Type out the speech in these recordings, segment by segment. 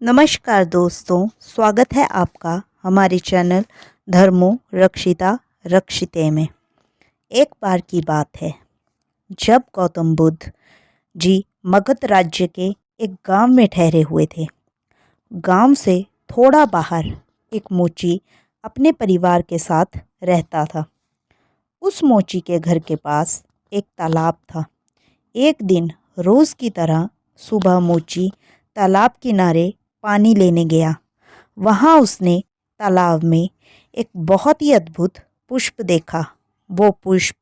नमस्कार दोस्तों, स्वागत है आपका हमारे चैनल धर्मो रक्षिता रक्षिते में। एक बार की बात है जब गौतम बुद्ध जी मगध राज्य के एक गांव में ठहरे हुए थे। गांव से थोड़ा बाहर एक मोची अपने परिवार के साथ रहता था। उस मोची के घर के पास एक तालाब था। एक दिन रोज़ की तरह सुबह मोची तालाब किनारे पानी लेने गया। वहाँ उसने तालाब में एक बहुत ही अद्भुत पुष्प देखा। वो पुष्प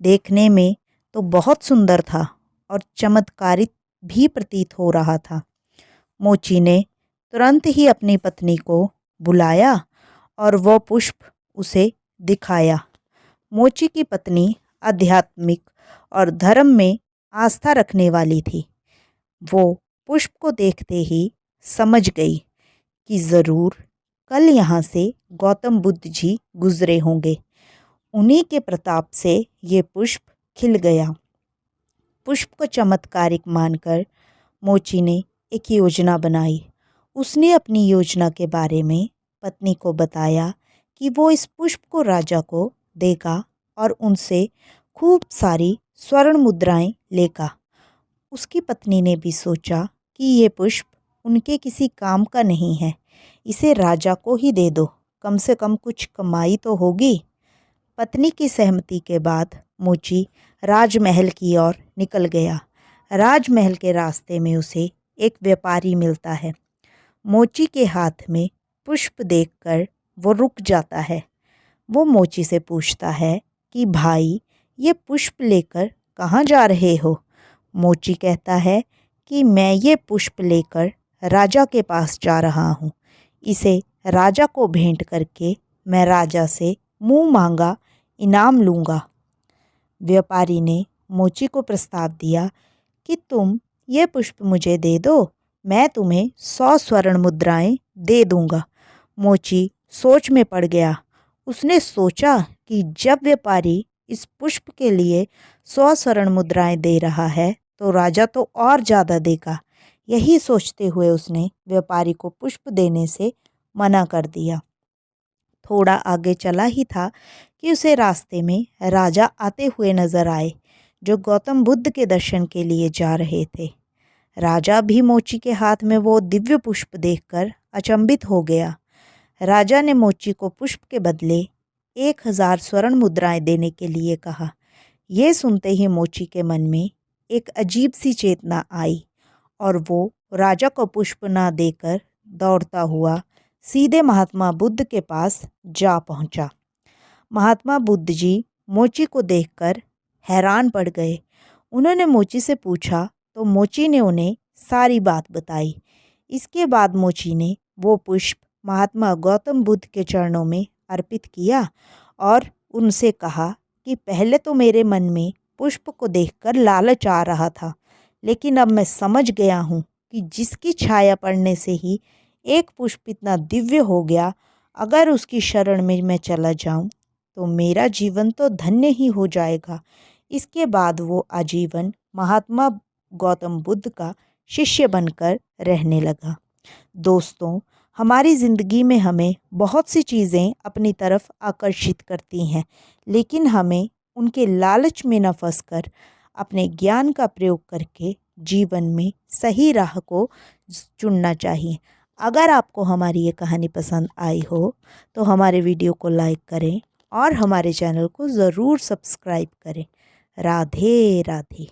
देखने में तो बहुत सुंदर था और चमत्कारिक भी प्रतीत हो रहा था। मोची ने तुरंत ही अपनी पत्नी को बुलाया और वो पुष्प उसे दिखाया। मोची की पत्नी आध्यात्मिक और धर्म में आस्था रखने वाली थी। वो पुष्प को देखते ही समझ गई कि ज़रूर कल यहाँ से गौतम बुद्ध जी गुजरे होंगे। उन्हीं के प्रताप से ये पुष्प खिल गया। पुष्प को चमत्कारिक मानकर मोची ने एक योजना बनाई। उसने अपनी योजना के बारे में पत्नी को बताया कि वो इस पुष्प को राजा को देगा और उनसे खूब सारी स्वर्ण मुद्राएं लेगा। उसकी पत्नी ने भी सोचा कि ये पुष्प उनके किसी काम का नहीं है, इसे राजा को ही दे दो, कम से कम कुछ कमाई तो होगी। पत्नी की सहमति के बाद मोची राजमहल की ओर निकल गया। राजमहल के रास्ते में उसे एक व्यापारी मिलता है। मोची के हाथ में पुष्प देखकर वो रुक जाता है। वो मोची से पूछता है कि भाई, ये पुष्प लेकर कहाँ जा रहे हो? मोची कहता है कि मैं ये पुष्प लेकर राजा के पास जा रहा हूँ। इसे राजा को भेंट करके मैं राजा से मुँह मांगा इनाम लूँगा। व्यापारी ने मोची को प्रस्ताव दिया कि तुम ये पुष्प मुझे दे दो, मैं तुम्हें 100 स्वर्ण मुद्राएं दे दूँगा। मोची सोच में पड़ गया। उसने सोचा कि जब व्यापारी इस पुष्प के लिए 100 स्वर्ण मुद्राएं दे रहा है तो राजा तो और ज़्यादा देगा। यही सोचते हुए उसने व्यापारी को पुष्प देने से मना कर दिया। थोड़ा आगे चला ही था कि उसे रास्ते में राजा आते हुए नजर आए, जो गौतम बुद्ध के दर्शन के लिए जा रहे थे। राजा भी मोची के हाथ में वो दिव्य पुष्प देखकर अचंभित हो गया। राजा ने मोची को पुष्प के बदले 1000 स्वर्ण मुद्राएं देने के लिए कहा। यह सुनते ही मोची के मन में एक अजीब सी चेतना आई और वो राजा को पुष्प ना देकर दौड़ता हुआ सीधे महात्मा बुद्ध के पास जा पहुंचा। महात्मा बुद्ध जी मोची को देखकर हैरान पड़ गए। उन्होंने मोची से पूछा तो मोची ने उन्हें सारी बात बताई। इसके बाद मोची ने वो पुष्प महात्मा गौतम बुद्ध के चरणों में अर्पित किया और उनसे कहा कि पहले तो मेरे मन में पुष्प को देखकर लालच आ रहा था, लेकिन अब मैं समझ गया हूँ कि जिसकी छाया पड़ने से ही एक पुष्प इतना दिव्य हो गया, अगर उसकी शरण में मैं चला जाऊँ तो मेरा जीवन तो धन्य ही हो जाएगा। इसके बाद वो आजीवन महात्मा गौतम बुद्ध का शिष्य बनकर रहने लगा। दोस्तों, हमारी ज़िंदगी में हमें बहुत सी चीज़ें अपनी तरफ आकर्षित करती हैं, लेकिन हमें उनके लालच में न फंसकर अपने ज्ञान का प्रयोग करके जीवन में सही राह को चुनना चाहिए। अगर आपको हमारी ये कहानी पसंद आई हो तो हमारे वीडियो को लाइक करें और हमारे चैनल को ज़रूर सब्सक्राइब करें। राधे राधे।